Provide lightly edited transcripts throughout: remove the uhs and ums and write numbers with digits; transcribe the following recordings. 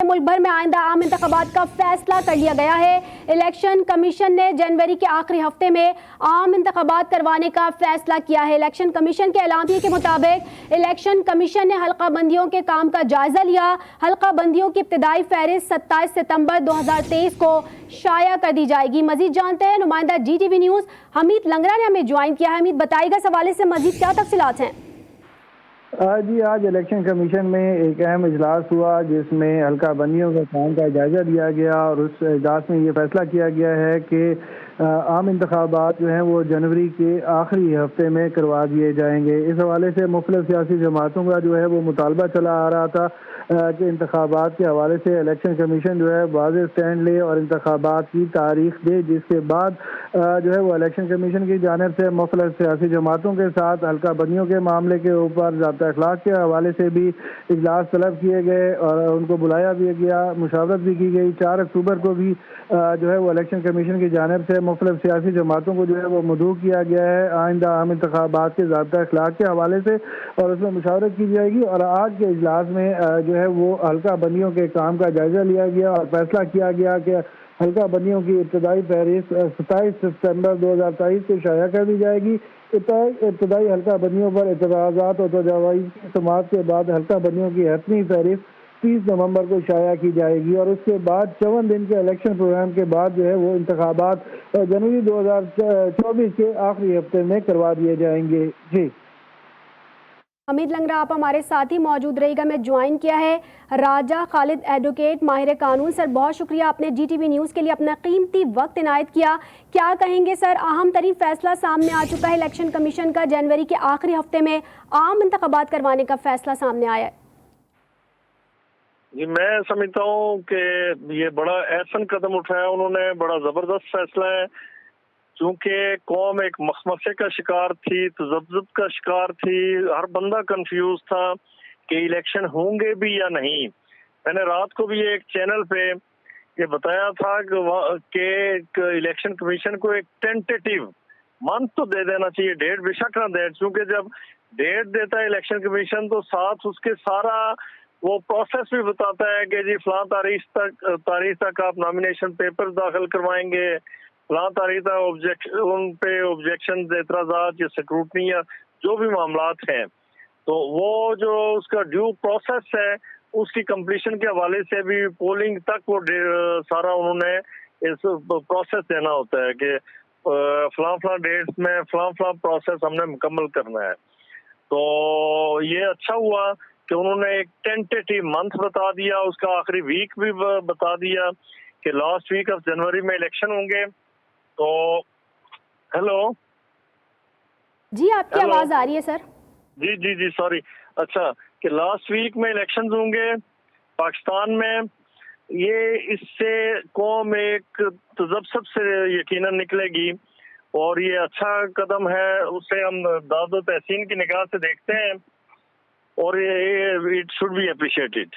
मुल्क भर में आइंदा आम इंतखाबात का फैसला कर लिया गया है। इलेक्शन कमीशन ने जनवरी के आखिरी हफ्ते में आम इंतखाबात करवाने का फैसला किया है। इलेक्शन कमीशन के एलामिये के मुताबिक इलेक्शन कमीशन ने हल्का बंदियों के काम का जायजा लिया। हल्का बंदियों की इब्तदाई फहरिस्त 27 सितंबर 2023 को शाया कर दी जाएगी। मजीद जानते हैं नुमाइंदा GTV न्यूज़ हमीद लंगरा ने हमें ज्वाइन किया है। हमीद, बताइएगा इस हवाले से मजीद क्या तफसीलात हैं? जी, आज इलेक्शन कमीशन में एक अहम इजलास हुआ जिसमें हल्का बंदियों के काम का जायजा लिया गया और उस इजलास में ये फैसला किया गया है कि आम इंतखाबात जो हैं वो जनवरी के आखिरी हफ्ते में करवा दिए जाएंगे। इस हवाले से मुख्तलिफ सियासी जमातों का जो है वो मुतालबा चला आ रहा था कि इंतखाबात के हवाले से इलेक्शन कमीशन जो है वाज़ेह स्टैंड ले और इंतखाबात की तारीख दे, जिसके बाद जो है वो इलेक्शन कमीशन की जानिब से मुख्तलिफ सियासी जमातों के साथ हल्का बंदियों के मामले के ऊपर ज़ाब्ता अखलाक के हवाले से भी इजलास तलब किए गए और उनको बुलाया भी गया, मुशावरत भी की गई। 4 अक्टूबर को भी जो है वो इलेक्शन कमीशन की जानिब से मुख्तलिफ सियासी जमातों को जो है वो मदऊ किया गया है आइंदा आम इंतखाबात के ज़ाब्ता अखलाक के हवाले से और उसमें मुशावरत की जाएगी। और आज के इजलास में जो है वो हल्का बंदियों के काम का जायजा लिया गया और फैसला किया गया कि हल्का बंदियों की इब्तदाई फहरिस्त 27 सितंबर 2023 को शाया कर दी जाएगी। इब्तदाई हल्का बंदियों पर एतराज़ात और तजावीज़ की समाअत के बाद हल्का बंदियों की हतमी फहरिस्त 30 नवंबर को शाया की जाएगी और उसके बाद 54 दिन के इलेक्शन प्रोग्राम के बाद जो है वो इंतखाबात जनवरी 2024 के आखिरी हफ्ते में करवा दिए जाएंगे। जी हमीद लंगरा, आप हमारे साथ ही मौजूद रहेगा। मैं ज्वाइन किया है राजा खालिद एडवोकेट माहिर कानून। सर, बहुत शुक्रिया, आपने GTV न्यूज़ के लिए अपना कीमती वक्त इनायत किया। क्या कहेंगे सर, अहम तरीन फैसला सामने आ चुका है इलेक्शन कमीशन का, जनवरी के आखिरी हफ्ते में आम इंतखाबात करवाने का फैसला सामने आया है। जी, मैं समझता हूँ कि ये बड़ा अहसन कदम उठाया उन्होंने, बड़ा ज़बरदस्त फैसला है। चूँकि कौम एक मखमसे का शिकार थी, तज़ब्ज़ुब का शिकार थी, हर बंदा कंफ्यूज था कि इलेक्शन होंगे भी या नहीं। मैंने रात को भी एक चैनल पे ये बताया था कि इलेक्शन कमीशन को एक टेंटेटिव मंथ तो दे देना चाहिए, डेट बेशक ना दे, क्योंकि जब डेट देता है इलेक्शन कमीशन तो साथ उसके सारा वो प्रोसेस भी बताता है कि जी फलां तारीख तक आप नॉमिनेशन पेपर दाखिल करवाएंगे, फलां तारीख तक उन पे ऑब्जेक्शन, एतराज़ात या स्क्रूटनी या जो भी मामलात हैं, तो वो जो उसका ड्यू प्रोसेस है उसकी कंप्लीशन के हवाले से भी पोलिंग तक वो सारा उन्होंने इस प्रोसेस देना होता है कि फलां डेट्स में फलां प्रोसेस हमने मुकम्मल करना है। तो ये अच्छा हुआ कि उन्होंने एक टेंटेटिव मंथ बता दिया, उसका आखिरी वीक भी बता दिया कि लास्ट वीक ऑफ जनवरी में इलेक्शन होंगे। तो हेलो जी, आपकी आवाज़ आ रही है सर। जी सॉरी। अच्छा, कि लास्ट वीक में इलेक्शंस होंगे पाकिस्तान में। ये इससे कौम एक तजब्ज़ुब से यकीनन निकलेगी और ये अच्छा कदम है, उसे हम दाद व तहसीन की निगाह से देखते हैं और ये इट शुड बी अप्रिशिएटेड।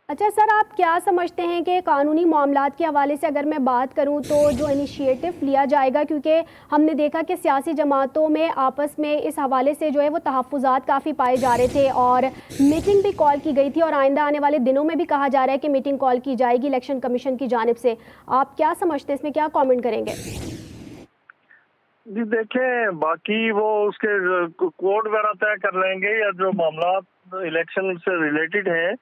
अच्छा सर, आप क्या समझते हैं कि कानूनी मामलात के हवाले से अगर मैं बात करूं तो जो इनिशिएटिव लिया जाएगा, क्योंकि हमने देखा कि सियासी जमातों में आपस में इस हवाले से जो है वो तहफ़्फ़ुज़ात काफ़ी पाए जा रहे थे और मीटिंग भी कॉल की गई थी और आइंदा आने वाले दिनों में भी कहा जा रहा है कि मीटिंग कॉल की जाएगी इलेक्शन कमीशन की जानिब से। आप क्या समझते हैं, इसमें क्या कॉमेंट करेंगे? जी देखें, बाकी वो उसके कोड वगैरह तय कर लेंगे या जो मामलात इलेक्शन से रिलेटेड हैं,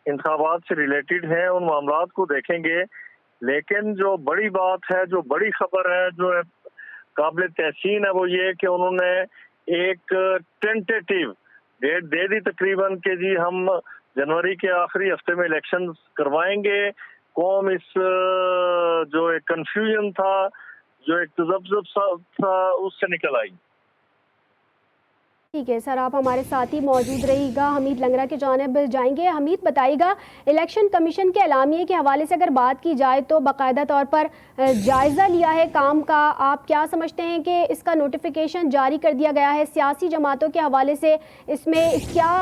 इंतखाबात से रिलेटेड हैं, उन मामलात को देखेंगे। लेकिन जो बड़ी बात है, जो बड़ी खबर है, जो काबिल तहसीन है, वो ये कि उन्होंने एक टेंटेटिव डेट दे दी तकरीबन कि जी हम जनवरी के आखिरी हफ्ते में इलेक्शन करवाएंगे। कौम इस जो एक कन्फ्यूजन था, जो एक तजब्ज़ुब था, उससे निकल आई। ठीक है सर, आप हमारे साथ ही मौजूद रहिएगा। हमीद लंगरा के जानिब जाएंगे। हमीद, बताइएगा इलेक्शन कमीशन के एलामिये के हवाले से अगर बात की जाए तो बाकायदा तौर पर जायज़ा लिया है काम का। आप क्या समझते हैं कि इसका नोटिफिकेशन जारी कर दिया गया है सियासी जमातों के हवाले से? इसमें क्या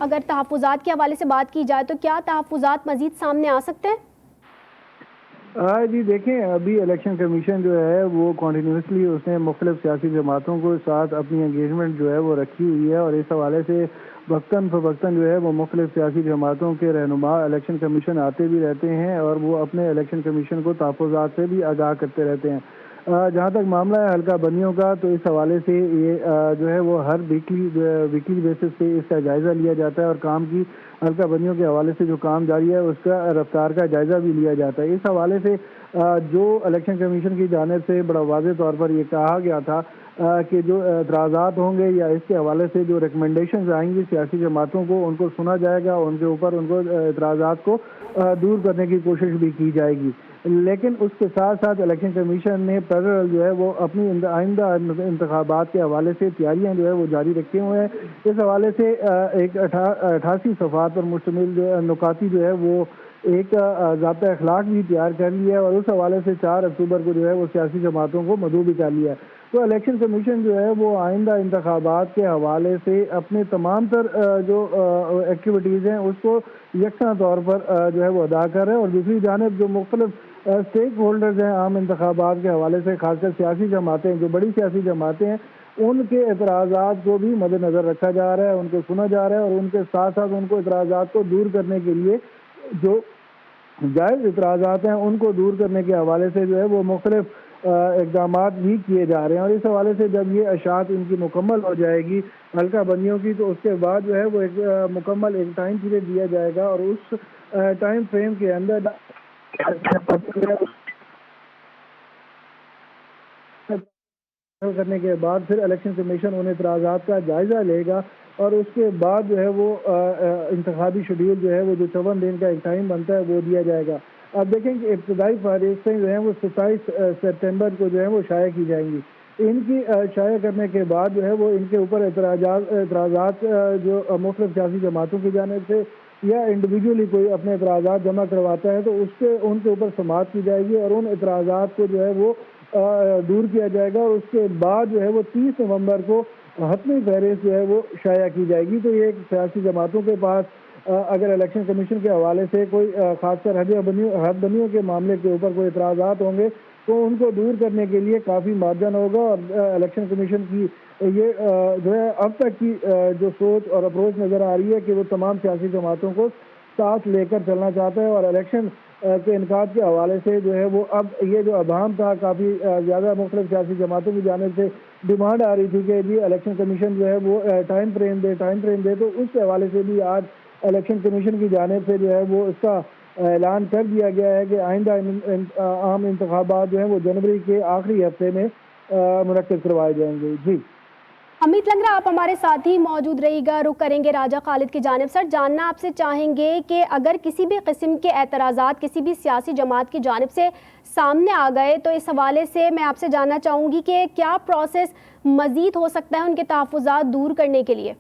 अगर तहफ़्फ़ुज़ात के हवाले से बात की जाए तो क्या तहफ़्फ़ुज़ात मज़ीद सामने आ सकते हैं? जी देखें, अभी इलेक्शन कमीशन जो है वो कॉन्टीन्यूसली उसने मुख्तलिफ सियासी जमातों को साथ अपनी एंगेजमेंट जो है वो रखी हुई है और इस हवाले से وقتاً فوقتاً جو ہے وہ مختلف سیاسی جماعتوں کے رہنما الیکشن کمیشن آتے بھی رہتے ہیں اور وہ اپنے الیکشن کمیشن کو تحفظات سے بھی آگاہ کرتے رہتے ہیں۔ جہاں تک معاملہ ہے حلقہ بندیوں کا، تو اس حوالے سے یہ جو ہے وہ ہر ویکلی بیسس پہ اس کا جائزہ لیا جاتا ہے اور کام کی حلقہ بندیوں کے حوالے سے جو کام جاری ہے اس کا رفتار کا جائزہ بھی لیا جاتا ہے۔ اس حوالے سے جو الیکشن کمیشن کی جانب سے بڑا واضح طور پر یہ کہا گیا تھا کہ جو اعتراضات ہوں گے یا اس کے حوالے سے جو ریکمنڈیشنز آئیں گی سیاسی جماعتوں کو، ان کو سنا جائے گا، ان کے اوپر ان کو اعتراضات کو دور کرنے کی کوشش بھی کی جائے گی۔ لیکن اس کے ساتھ ساتھ الیکشن کمیشن نے پیرل جو ہے وہ اپنی آئندہ انتخابات کے حوالے سے تیاریاں جو ہے وہ جاری رکھے ہوئے ہیں۔ اس حوالے سے ایک 88 صفحات پر مشتمل جو نکاتی جو ہے وہ ایک ضابطۂ اخلاق بھی تیار کر لیا ہے اور اس حوالے سے 4 اکتوبر کو جو ہے وہ سیاسی جماعتوں کو مدعو بھی کر لیا ہے۔ تو الیکشن کمیشن جو ہے وہ آئندہ انتخابات کے حوالے سے اپنے تمام تر جو ایکٹیویٹیز ہیں اس کو یکساں طور پر جو ہے وہ ادا کر رہے ہیں، اور دوسری جانب جو مختلف اسٹیک ہولڈرز ہیں عام انتخابات کے حوالے سے، خاص کر سیاسی جماعتیں، جو بڑی سیاسی جماعتیں ہیں، ان کے اعتراضات کو بھی مد نظر رکھا جا رہا ہے، ان کو سنا جا رہا ہے، اور ان کے ساتھ ساتھ ان کو اعتراضات کو دور کرنے کے لیے جو جائز اعتراضات ہیں ان کو دور کرنے کے حوالے سے جو ہے وہ مختلف اقدامات بھی کیے جا رہے ہیں۔ اور اس حوالے سے جب یہ اشاعت ان کی مکمل ہو جائے گی حلقہ بندیوں کی، تو اس کے بعد جو ہے وہ ایک مکمل ایک ٹائم پیریڈ دیا جائے گا، اور اس ٹائم فریم کے اندر کرنے کے بعد پھر الیکشن کمیشن ان اعتراضات کا جائزہ لے گا، اور اس کے بعد جو ہے وہ انتخابی شیڈیول جو ہے وہ جو 54 دن کا ایک ٹائم بنتا ہے وہ دیا جائے گا۔ آپ دیکھیں کہ ابتدائی فہرستیں جو ہیں وہ 27 سپتمبر کو جو ہے وہ شائع کی جائیں گی۔ ان کی شائع کرنے کے بعد جو ہے وہ ان کے اوپر اعتراضات جو مختلف سیاسی جماعتوں کی جانب سے یا انڈیویجولی کوئی اپنے اعتراضات جمع کرواتا ہے تو ان کے اوپر سماعت کی جائے گی، اور ان اعتراضات کو جو ہے وہ دور کیا جائے گا، اور اس کے بعد جو ہے وہ 30 نومبر کو حتمی فہرست جو ہے وہ شائع کی جائے گی۔ تو یہ ایک سیاسی جماعتوں کے پاس اگر الیکشن کمیشن کے حوالے سے کوئی خاص کر حد بندیوں کے معاملے کے اوپر کوئی اعتراضات ہوں گے تو ان کو دور کرنے کے لیے کافی مارجن ہوگا، اور الیکشن کمیشن کی یہ جو ہے اب تک کی جو سوچ اور اپروچ نظر آ رہی ہے کہ وہ تمام سیاسی جماعتوں کو ساتھ لے کر چلنا چاہتا ہے، اور الیکشن کے انعقاد کے حوالے سے جو ہے وہ اب یہ جو ابہام تھا، کافی زیادہ مختلف سیاسی جماعتوں کی جانب سے ڈیمانڈ آ رہی تھی کہ جی الیکشن کمیشن جو ہے وہ ٹائم فریم دے، تو اس کے حوالے سے بھی آج الیکشن کمیشن کی جانب سے جو ہے وہ اس کا اعلان کر دیا گیا ہے کہ آئندہ عام انتخابات جو ہیں وہ جنوری کے آخری ہفتے میں منعقد کروائے جائیں گے۔ جی امیت لنگرا، آپ ہمارے ساتھ ہی موجود رہی گا۔ رخ کریں گے راجہ خالد کی جانب۔ سر، جاننا آپ سے چاہیں گے کہ اگر کسی بھی قسم کے اعتراضات کسی بھی سیاسی جماعت کی جانب سے سامنے آ گئے تو اس حوالے سے میں آپ سے جاننا چاہوں گی کہ کیا پروسیس مزید ہو سکتا ہے ان کے تحفظات دور کرنے کے لیے؟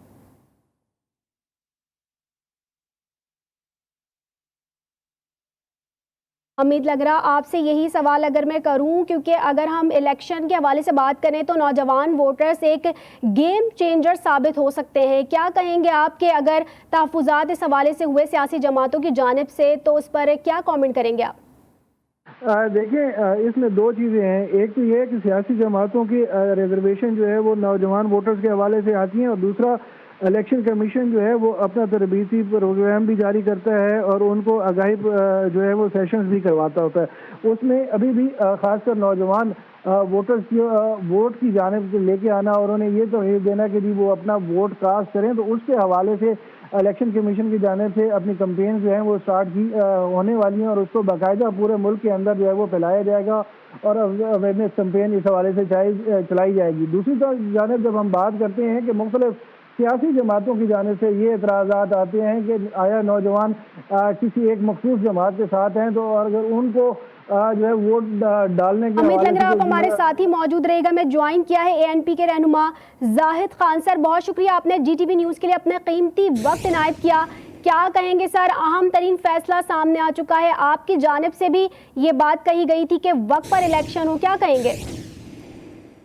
امید لنگرا، آپ سے یہی سوال اگر میں کروں، کیونکہ اگر ہم الیکشن کے حوالے سے بات کریں تو نوجوان ووٹرز ایک گیم چینجر ثابت ہو سکتے ہیں، کیا کہیں گے آپ کہ اگر تحفظات اس حوالے سے ہوئے سیاسی جماعتوں کی جانب سے تو اس پر کیا کامنٹ کریں گے آپ؟ دیکھیں، اس میں دو چیزیں ہیں۔ ایک تو یہ ہے کہ سیاسی جماعتوں کی ریزرویشن جو ہے وہ نوجوان ووٹرز کے حوالے سے آتی ہیں، اور دوسرا الیکشن کمیشن جو ہے وہ اپنا تربیتی پروگرام بھی جاری کرتا ہے اور ان کو آگاہی جو ہے وہ سیشنز بھی کرواتا ہوتا ہے۔ اس میں ابھی بھی خاص کر نوجوان ووٹرز کی ووٹ کی جانب سے لے کے آنا اور انہیں یہ توفیق دینا کہ جی وہ اپنا ووٹ کاسٹ کریں، تو اس کے حوالے سے الیکشن کمیشن کی جانب سے اپنی کمپین جو ہیں وہ سٹارٹ کی ہونے والی ہیں، اور اس کو باقاعدہ پورے ملک کے اندر جو ہے وہ پھیلایا جائے گا اور اویئرنیس کمپین اس حوالے سے چلائی جائے گی۔ دوسری جانب جب ہم بات کرتے ہیں کہ مختلف سیاسی جماعتوں کی جانب سے یہ اعتراضات آتے ہیں کہ آیا نوجوان کسی ایک مخصوص جماعت کے ساتھ ہیں، تو اگر ان کو جو ہے ووٹ ڈالنے کے امیت لنگرا، آپ ہمارے ساتھ ہی موجود رہے گا۔ میں جوائن کیا ہے اے این پی کے رہنما زاہد خان۔ سر، بہت شکریہ، آپ نے جی ٹی وی نیوز کے لیے اپنا قیمتی وقت عنایت کیا۔ کیا کہیں گے سر، اہم ترین فیصلہ سامنے آ چکا ہے، آپ کی جانب سے بھی یہ بات کہی گئی تھی کہ وقت پر الیکشن ہو، کیا کہیں گے؟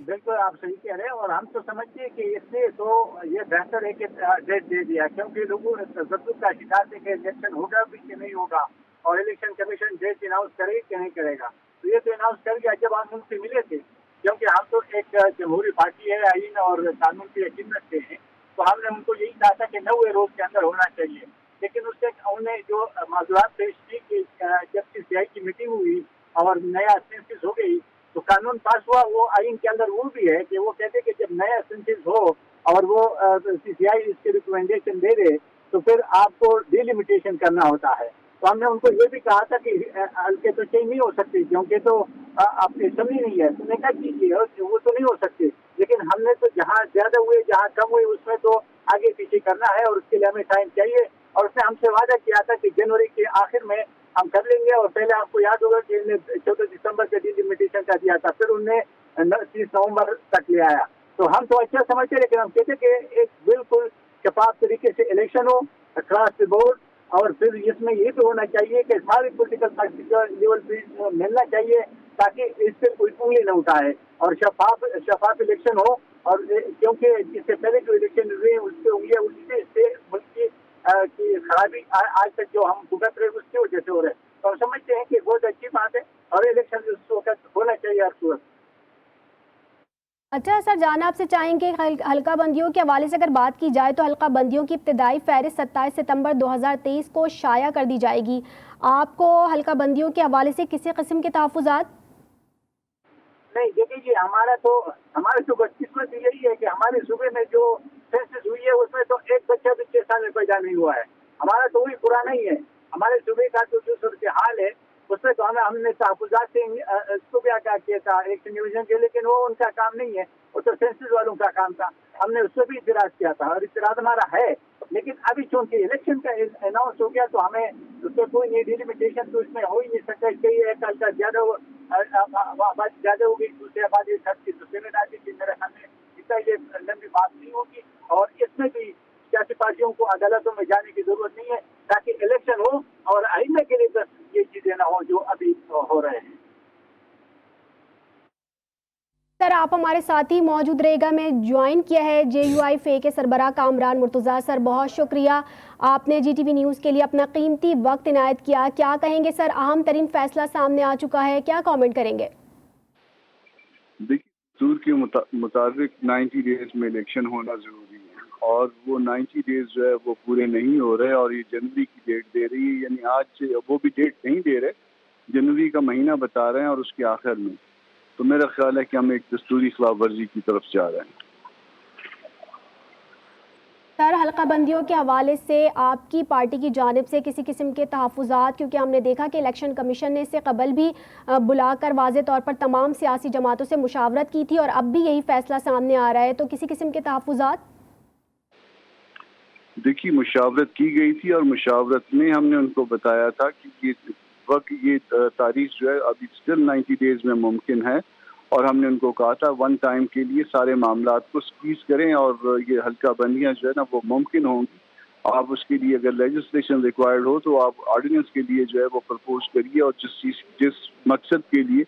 بالکل آپ صحیح کہہ رہے ہیں، اور ہم تو سمجھتے ہیں کہ اس نے تو یہ بہتر ہے کہ ڈیٹ دے دیا، کیونکہ لوگوں نے تذبذب کا شکار تھے کہ الیکشن ہوگا بھی کہ نہیں ہوگا، اور الیکشن کمیشن ڈیٹ اناؤنس کرے کہ نہیں کرے گا۔ تو یہ تو اناؤنس کر گیا جب ہم ان سے ملے تھے، کیونکہ ہم تو ایک جمہوری پارٹی ہے، آئین اور قانون کی یقین رکھتے ہیں، تو तो हमने उनको यही कहा था कि 90 रोज के अंदर होना चाहिए, लेकिन उससे उन्होंने जो माजूरात पेश की कि जब CCI की मीटिंग हुई और नया सेंसस हो गई तो कानून पास हुआ। वो आइन के अंदर रूल भी है कि वो कहते कि जब नया सेंसस हो और वो CCI इसके रिकमेंडेशन दे दे तो फिर आपको डिलिमिटेशन करना होता है। तो हमने उनको ये भी कहा था कि हल्के तो चेंज नहीं हो सकती क्योंकि तो आपने समझी नहीं है, तुमने क्या कीजिए वो तो नहीं हो सकती, लेकिन हमने तो जहाँ ज्यादा हुए जहाँ कम हुए उसमें तो आगे पीछे करना है और उसके लिए हमें टाइम चाहिए। और उसने हमसे वादा किया था कि जनवरी के आखिर में हम कर लेंगे। और पहले आपको याद होगा कि 14 दिसंबर का डिलिमिटेशन का दिया था, फिर उनने 30 नवंबर तक ले आया। तो हम तो अच्छा समझते, लेकिन हम कहते कि एक बिल्कुल शफाफ तरीके से इलेक्शन हो अक्रॉस द बोर्ड, और फिर इसमें ये भी होना चाहिए कि सारी पॉलिटिकल पार्टी का लेवल पे मिलना चाहिए ताकि इस पर कोई उंगली न उठाए और शफाफ इलेक्शन हो। और क्योंकि इससे पहले जो इलेक्शन हुए उससे उंगलियां उठने से मुल्क की खराबी आज तक जो हम भुगत रहे उसकी वजह से हो रहे, तो हम समझते हैं कि बहुत अच्छी बात है और इलेक्शन उस वक्त होना चाहिए हर सूरत। अच्छा सर, जानना आपसे चाहेंगे हल्का बंदियों के हवाले से अगर बात की जाए तो हल्का बंदियों की इब्तदाई फहरिस्त 27 सितंबर 2023 को शाया कर दी जाएगी। आपको हल्का बंदियों के हवाले से किसी किस्म के तहफ़्फ़ुज़ात? नहीं देखिए, हमारा तो बदकिस्मत यही है कि हमारे सूबे में जो सेंसस हुई है उसमें तो एक बच्चा भी 6 साल में पैदा नहीं हुआ है। हमारा तो वही पुराना ही है। हमारे सूबे का जो सूरत हाल है उसमें तो हमने तहफ़्फ़ुज़ात से इसको भी आगाह किया था इलेक्शन डिवीजन के, लेकिन वो उनका काम नहीं है, वो तो सेंसस वालों का काम था। हमने उससे भी इतराज़ किया था और इतराज़ हमारा है, लेकिन अभी चूंकि इलेक्शन का अनाउंस हो गया तो हमें उससे कोई नहीं, डिलिमिटेशन तो इसमें हो ही नहीं सकता। एक साल का ज्यादा आबादी ज्यादा होगी, दूसरी आबादी घटती तो सेनेट आती थी। मेरे सामने इतना ये लंबी बात नहीं होगी और इसमें भी सियासी पार्टियों को अदालतों में जाने की जरूरत नहीं है ताकि इलेक्शन हो और आइंदा के लिए बस ये चीजें ना हो जो अभी हो रहे हैं। सर आप हमारे साथ ही मौजूद रहेगा। मैं ज्वाइन किया है JUI-FA के सरबराह कामरान मुर्तज़ा। सर बहुत शुक्रिया, आपने GTV न्यूज़ के लिए अपना कीमती वक्त इनायत किया। क्या कहेंगे सर, अहम तरीन फैसला सामने आ चुका है, क्या कमेंट करेंगे? देखिए, दस्तूर के मुताबिक 90 डेज में इलेक्शन होना ज़रूरी है और वो 90 डेज जो है वो पूरे नहीं हो रहे और ये जनवरी की डेट दे रही है, यानी आज से वो भी डेट नहीं दे रहे, जनवरी का महीना बता रहे हैं और उसके आखिर में। तो मेरा ख्याल है कि हम एक दस्तूरी खिलाफ वर्जी की तरफ जा रहे हैं। सर हल्का बंदियों के हवाले से आपकी पार्टी की जानिब से किसी किस्म के तहफ़्फ़ुज़ात, क्योंकि हमने देखा कि इलेक्शन कमीशन ने इससे कबल भी बुलाकर वाज़े तौर पर तमाम सियासी जमातों से मुशावरत की थी और अब भी यही फैसला सामने आ रहा है, तो किसी किस्म के तहफ़्फ़ुज़ात? देखिए, मुशावरत की गई थी और मुशावरत में हमने उनको बताया था कि ये तारीख जो है अभी स्टिल 90 डेज में मुमकिन है और हमने उनको कहा था वन टाइम के लिए सारे मामलात को स्क्वीज करें और ये हल्का बंदियाँ जो है ना वो मुमकिन होंगी। आप उसके लिए अगर लेजिस्लेशन रिक्वायर्ड हो तो आप ऑर्डिनेंस के लिए जो है वो प्रपोज करिए और जिस मकसद के लिए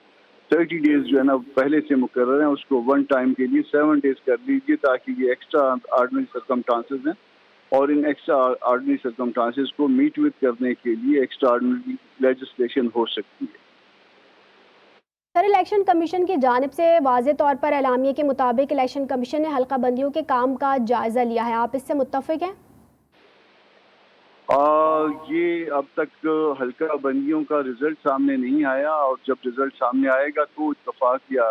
30 डेज जो है ना पहले से मुकर्रर हैं उसको वन टाइम के लिए 7 डेज कर लीजिए ताकि ये एक्स्ट्रा ऑर्डिनरी सर्कमस्टांसेस हैं और इन एक्स्ट्रा ऑर्डिनरी सर्कमस्टांसेस को मीट विद करने के लिए एक्स्ट्रा ऑर्डिनरी लेजिस्लेशन हो सकती है। सर इलेक्शन कमीशन की जानिब से वाज़े तौर पर एलामिये के मुताबिक इलेक्शन कमीशन ने हल्का बंदियों के काम का जायज़ा लिया है, आप इससे मुत्तफ़िक हैं? ये अब तक हल्का बंदियों का रिजल्ट सामने नहीं आया और जब रिजल्ट सामने आएगा तो इत्तफाक या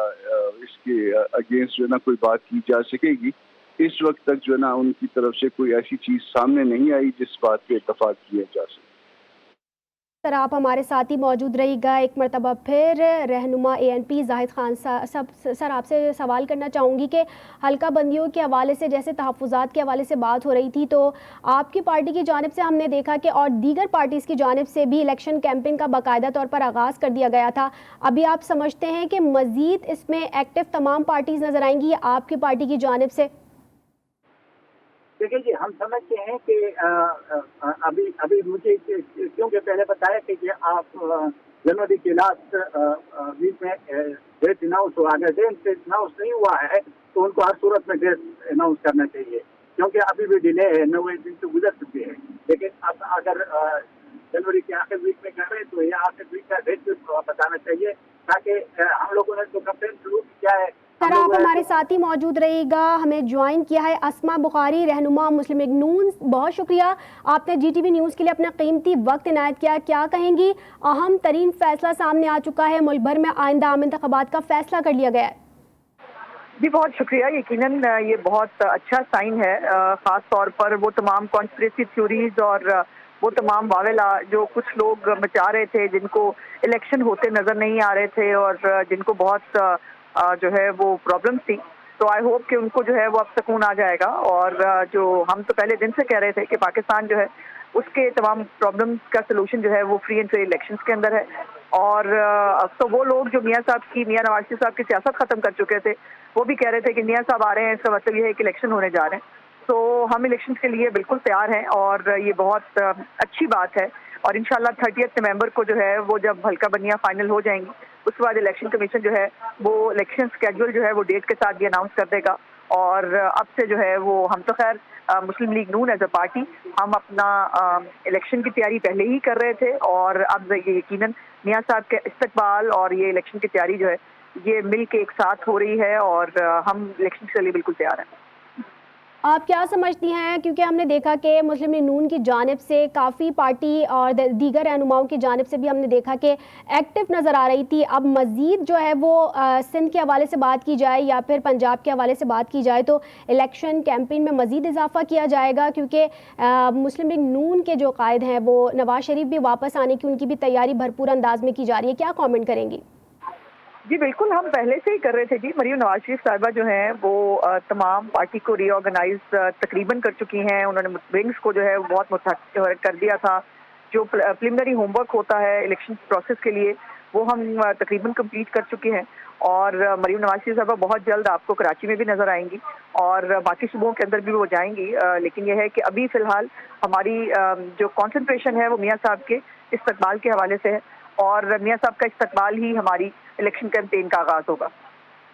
इसके अगेंस्ट जो है ना कोई बात की जा सकेगी। इस वक्त तक जो है ना उनकी तरफ से कोई ऐसी चीज़ सामने नहीं आई जिस बात पे इत्तफाक किया जा सके। सर आप हमारे साथ ही मौजूद रहिएगा। एक मरतबा फिर रहनुमा ANP जाहिद खान सर आपसे सवाल करना चाहूँगी कि हल्का बंदियों के हवाले से जैसे तहफ़्फ़ुज़ात के हवाले से बात हो रही थी तो आपकी पार्टी की जानिब से हमने देखा कि और दीगर पार्टीज़ की जानिब से भी इलेक्शन कैंपेन का बाकायदा तौर पर आगाज़ कर दिया गया था। अभी आप समझते हैं कि मज़ीद इसमें एक्टिव तमाम पार्टीज़ नज़र आएंगी आपकी पार्टी की जानिब से? देखिए जी, हम समझते हैं कि अभी मुझे क्योंकि पहले बताया कि आप जनवरी के लास्ट वीक में डेट अनाउंस हुआ, अगर डेट अनाउंस नहीं हुआ है तो उनको हर सूरत में डेट अनाउंस करना चाहिए क्योंकि अभी भी डिले है, 9 दिन तो गुजर चुके हैं। लेकिन अब अगर जनवरी के आखिर वीक में कर रहे हैं तो ये आखिर वीक का डेट बताना चाहिए ताकि हम लोगों ने तो कंपेन शुरू किया है। सर आप हमारे साथ ही मौजूद रहेगा। हमें ज्वाइन किया है अस्मा बुखारी, रहनुमा मुस्लिम लीग नून। बहुत शुक्रिया, आपने GTV न्यूज़ के लिए अपना कीमती वक्त इनायत किया। क्या कहेंगी, अहम तरीन फैसला सामने आ चुका है, मुल्क भर में आइंदा आम इंतखाबात का फैसला कर लिया गया है। जी बहुत शुक्रिया। यकीनन ये बहुत अच्छा साइन है, ख़ास तौर पर वो तमाम कॉन्स्पिरेसी थ्योरीज और वो तमाम वावेला जो कुछ लोग मचा रहे थे, जिनको इलेक्शन होते नज़र नहीं आ रहे थे और जिनको बहुत जो है वो प्रॉब्लम्स थी। तो आई होप कि उनको जो है वो अब सुकून आ जाएगा। और जो हम तो पहले दिन से कह रहे थे कि पाकिस्तान जो है उसके तमाम प्रॉब्लम्स का सलूशन जो है वो फ्री एंड फेयर इलेक्शंस के अंदर है। और तो वो लोग जो मियाँ नवाज शरीफ साहब की सियासत ख़त्म कर चुके थे, वो भी कह रहे थे कि मियाँ साहब आ रहे हैं, इसका मतलब ये है कि इलेक्शन होने जा रहे हैं। तो हम इलेक्शन के लिए बिल्कुल तैयार हैं और ये बहुत अच्छी बात है। और इंशाल्लाह 30 नवंबर को जो है वो जब हल्का बंदियाँ फाइनल हो जाएंगी, उसके बाद इलेक्शन कमीशन जो है वो इलेक्शन स्केड्यूल जो है वो डेट के साथ भी अनाउंस कर देगा। और अब से जो है वो हम तो खैर Muslim League Noon as a party हम अपना इलेक्शन की तैयारी पहले ही कर रहे थे और अब ये यकीनन मियाँ साहब के इस्तकबाल और ये इलेक्शन की तैयारी जो है ये मिल के एक साथ हो रही है और हम इलेक्शन के लिए बिल्कुल तैयार हैं। आप क्या समझती हैं, क्योंकि हमने देखा कि मुस्लिम लीग नून की जानिब से काफ़ी पार्टी और दीगर रहनुमाओं की जानिब से भी हमने देखा कि एक्टिव नज़र आ रही थी। अब मज़ीद जो है वो सिंध के हवाले से बात की जाए या फिर पंजाब के हवाले से बात की जाए तो इलेक्शन कैंपेन में मज़ीद इजाफा किया जाएगा, क्योंकि मुस्लिम लीग नून के जो कायद हैं वो नवाज शरीफ भी वापस आने की उनकी भी तैयारी भरपूर अंदाज में की जा रही है। क्या कॉमेंट करेंगी? जी बिल्कुल, हम पहले से ही कर रहे थे जी। मरीम नवाज शरीफ साहिबा जो हैं वो तमाम पार्टी को रीऑर्गेनाइज तकरीबन कर चुकी हैं। उन्होंने विंग्स को जो है वो बहुत मुतहर्रिक कर दिया था। जो प्रिलिमिनरी होमवर्क होता है इलेक्शन प्रोसेस के लिए वो हम तकरीबन कंप्लीट कर चुके हैं। और मरीम नवाज शरीफ साहिबा बहुत जल्द आपको कराची में भी नज़र आएंगी और बाकी सूबों के अंदर भी वो जाएंगी। लेकिन यह है कि अभी फ़िलहाल हमारी जो कॉन्सेंट्रेशन है वो मियाँ साहब के इस्तकबाल के हवाले से है और मियाँ साहब का इस्तकबाल ही हमारी इलेक्शन कैंपेन का आगाज़ होगा।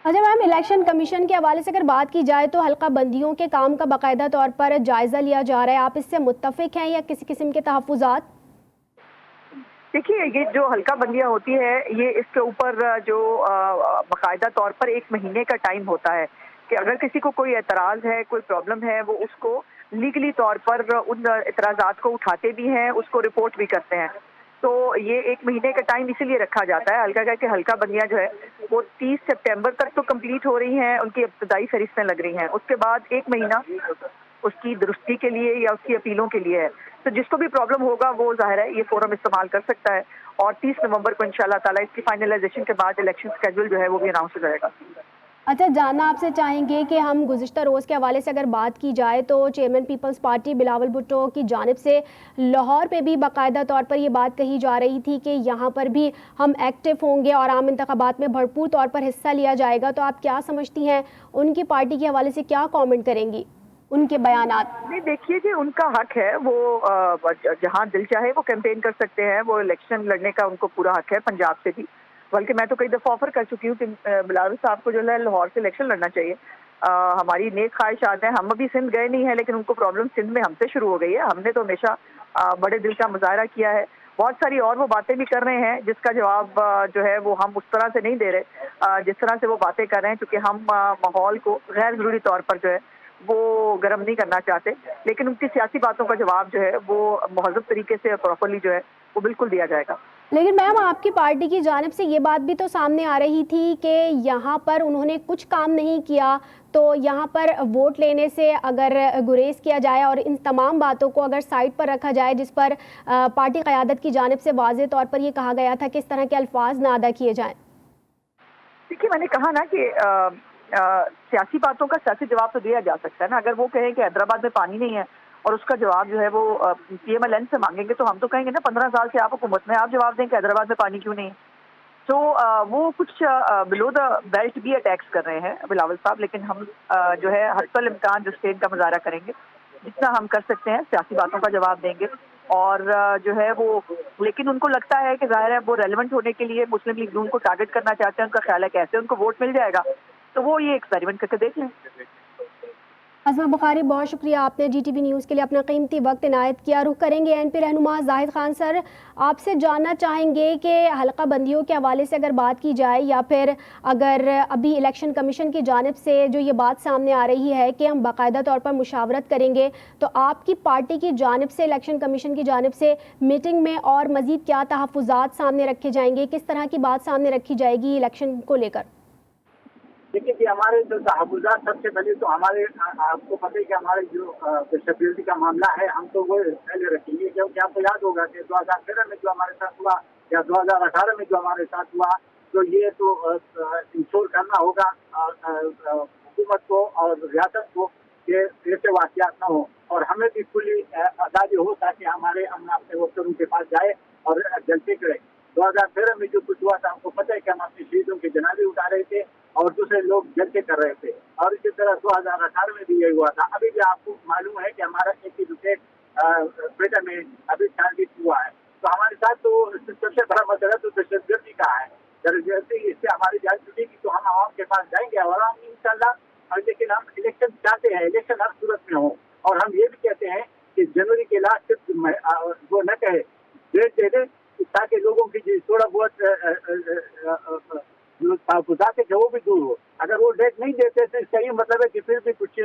अच्छा मैम, इलेक्शन कमीशन के हवाले से अगर बात की जाए तो हल्का बंदियों के काम का बाकायदा तौर पर जायज़ा लिया जा रहा है, आप इससे मुत्तफिक हैं या किसी किस्म के तहफ़्फ़ुज़ात? देखिए, ये जो हल्का बंदियाँ होती है ये इसके ऊपर जो बाकायदा तौर पर 1 महीने का टाइम होता है कि अगर किसी को कोई एतराज़ है, कोई प्रॉब्लम है, वो उसको लीगली तौर पर उन एतराज़ात को उठाते भी हैं, उसको रिपोर्ट भी करते हैं। तो ये 1 महीने का टाइम इसीलिए रखा जाता है हल्का कि हल्का बंदियाँ जो है वो 30 सितंबर तक तो कंप्लीट हो रही हैं, उनकी इब्तदाई फहरिस्तें लग रही हैं। उसके बाद 1 महीना उसकी दुरुस्ती के लिए या उसकी अपीलों के लिए है। तो जिसको भी प्रॉब्लम होगा वो ज़ाहिर है ये फोरम इस्तेमाल कर सकता है और 30 नवंबर को इंशाल्लाह ताला इसकी फाइनलाइजेशन के बाद इलेक्शन शेड्यूल जो है वो भी अनाउंस हो जाएगा। अच्छा, जानना आपसे चाहेंगे कि हम गुज़िश्ता रोज़ के हवाले से अगर बात की जाए तो चेयरमैन पीपल्स पार्टी बिलावल भुट्टो की जानिब से लाहौर पे भी बाकायदा तौर पर ये बात कही जा रही थी कि यहाँ पर भी हम एक्टिव होंगे और आम इंतखाबात में भरपूर तौर पर हिस्सा लिया जाएगा। तो आप क्या समझती हैं, उनकी पार्टी के हवाले से क्या कॉमेंट करेंगी, उनके बयानात? नहीं, देखिए जी, उनका हक है, वो जहाँ दिल चाहे वो कैंपेन कर सकते हैं, वो इलेक्शन लड़ने का उनको पूरा हक है। पंजाब से भी, बल्कि मैं तो कई दफ़ा ऑफर कर चुकी हूँ कि बिलावल साहब को जो है लाहौर से इलेक्शन लड़ना चाहिए। हमारी नेक ख्वाहिशात हैं, हम अभी सिंध गए नहीं हैं लेकिन उनको प्रॉब्लम सिंध में हमसे शुरू हो गई है। हमने तो हमेशा बड़े दिल का मुजाहरा किया है। बहुत सारी और वो बातें भी कर रहे हैं जिसका जवाब जो है वो हम उस तरह से नहीं दे रहे जिस तरह से वो बातें कर रहे हैं, क्योंकि हम माहौल को गैर ज़रूरी तौर पर जो है वो गर्म नहीं करना चाहते। लेकिन उनकी सियासी बातों का जवाब जो है वो महज़ब तरीके से प्रॉपरली जो है वो बिल्कुल दिया जाएगा। लेकिन मैम, आपकी पार्टी की जानिब से ये बात भी तो सामने आ रही थी कि यहाँ पर उन्होंने कुछ काम नहीं किया, तो यहाँ पर वोट लेने से अगर गुरेज किया जाए और इन तमाम बातों को अगर साइड पर रखा जाए जिस पर पार्टी क़यादत की जानिब से वाज़े तौर पर ये कहा गया था कि इस तरह के अल्फाज ना अदा किए जाएँ। देखिए, मैंने कहा ना कि सियासी बातों का सियासी जवाब तो दिया जा सकता है ना। अगर वो कहें कि हैदराबाद में पानी नहीं है और उसका जवाब जो है वो PMLN से मांगेंगे तो हम तो कहेंगे ना 15 साल से आप हुकूमत में, आप जवाब दें कि हैदराबाद में पानी क्यों नहीं है। तो वो कुछ बिलो द बेल्ट भी अटैक्स कर रहे हैं बिलावल साहब। लेकिन हम जो है हर इम्कान जो स्टेट का मुजाहरा करेंगे, जितना हम कर सकते हैं सियासी बातों का जवाब देंगे। और जो है वो, लेकिन उनको लगता है कि ज़ाहिर है वो रेलेवेंट होने के लिए मुस्लिम लीग नून को टारगेट करना चाहते हैं। उनका ख्याल है कैसे उनको वोट मिल जाएगा, तो वो ये एक्सपेरिमेंट करके देख लें। عظمہ بخاری، بہت شکریہ، آپ نے GTV نیوز کے لیے اپنا قیمتی وقت عنایت کیا۔ رخ کریں گے ANP رہنما زاہد خان سر، آپ سے جاننا چاہیں گے کہ حلقہ بندیوں کے حوالے سے اگر بات کی جائے یا پھر اگر ابھی الیکشن کمیشن کی جانب سے جو یہ بات سامنے آ رہی ہے کہ ہم باقاعدہ طور پر مشاورت کریں گے، تو آپ کی پارٹی کی جانب سے الیکشن کمیشن کی جانب سے میٹنگ میں اور مزید کیا تحفظات سامنے رکھے جائیں گے، کس طرح کی بات سامنے رکھی جائے گی الیکشن کو لے کر؟ دیکھیے کہ ہمارے جو تحفظات سب سے پہلے تو ہمارے آپ کو پتہ ہے کہ ہمارے جو سیکورٹی کا معاملہ ہے ہم تو وہ پہلے رکھیں گے، کیونکہ آپ کو یاد ہوگا کہ 2013 میں جو ہمارے ساتھ ہوا یا 2018 میں جو ہمارے ساتھ ہوا، تو یہ تو انشور کرنا ہوگا حکومت کو اور ریاست کو کہ ایسے واقعات نہ ہوں، اور ہمیں بھی کھلی آزادی ہو تاکہ ہمارے ہم اپنے وکیلوں کے پاس جائے اور جلسے کریں۔ 2013 میں جو کچھ ہوا تھا ہم کو پتہ ہے کہ ہم اپنے شہیدوں کے جنازے اٹھا رہے تھے اور دوسرے لوگ جلسے کر رہے تھے، اور اسی طرح 2018 میں بھی یہ ہوا تھا۔ ابھی بھی آپ کو معلوم ہے کہ ہمارا ایک ہی بیٹا میں ابھی ٹارگیٹ ہوا ہے، تو ہمارے ساتھ تو سب سے بڑا مسئلہ تو دہشت گردی کا ہے۔ دہشت گردی اس سے ہماری جان چھوٹے گی تو ہم عوام کے پاس جائیں گے اور ہم انشاءاللہ، لیکن ہم الیکشن چاہتے ہیں، الیکشن ہر صورت میں ہو، اور ہم یہ بھی کہتے ہیں کہ جنوری کے لاسٹ صرف وہ نہ کہے، ڈیٹ دے دے تاکہ لوگوں کی جو تھوڑا بہت جو تحفظات ہے وہ بھی دور ہو۔ اگر وہ ڈیٹ نہیں دیتے تو اس کا یہ مطلب ہے کہ پھر بھی کچھ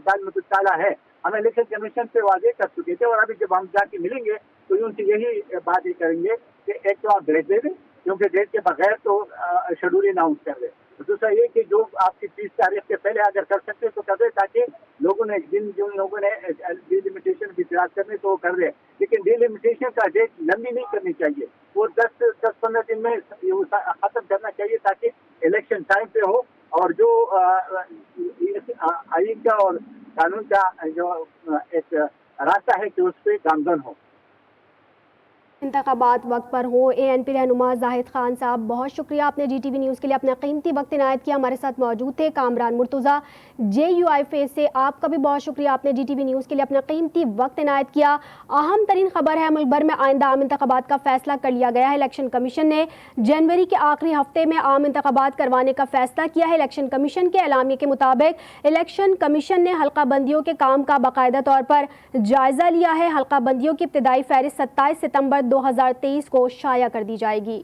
دال میں کچھ کالا ہے۔ ہم الیکشن کمیشن سے واضح کر چکے تھے، اور ابھی جب ہم جا کے ملیں گے تو ان سے یہی بات ہی کریں گے کہ ایک تو آپ ڈیٹ دے دیں، کیونکہ ڈیٹ کے بغیر تو شیڈول اناؤنس کر دیں۔ دوسرا یہ کہ جو آپ کی 30 تاریخ سے پہلے اگر کر سکتے تو کر دیں، تاکہ لوگوں نے جن لوگوں نے ڈیلیمیٹیشن کی اعتراض کرنے تو وہ کر دیں، لیکن ڈیلیمیٹیشن کا ڈیٹ لمبی نہیں کرنی چاہیے، وہ 10-15 دن میں ختم کرنا چاہیے تاکہ الیکشن ٹائم پہ ہو، اور جو آئین کا اور قانون کا جو ایک راستہ ہے کہ اس پہ گامزن ہو۔ انتخابات وقت پر ہوں۔ ANP رہنما زاہد خان صاحب، بہت شکریہ، آپ نے GTV نیوز کے لیے اپنا قیمتی وقت عنایت کیا، ہمارے ساتھ موجود تھے۔ کامران مرتضیٰ JUI سے آپ کا بھی بہت شکریہ، آپ نے GTV نیوز کے لیے اپنا قیمتی وقت عنایت کیا۔ اہم ترین خبر ہے، ملک بھر میں آئندہ عام انتخابات کا فیصلہ کر لیا گیا ہے۔ الیکشن کمیشن نے جنوری کے آخری ہفتے میں عام انتخابات کروانے کا فیصلہ کیا ہے۔ الیکشن کمیشن کے اعلامیے کے مطابق الیکشن کمیشن نے حلقہ بندیوں کے کام کا باقاعدہ طور پر جائزہ لیا ہے۔ حلقہ بندیوں کی ابتدائی فہرست 27 ستمبر 2023 کو شائع کر دی جائے گی۔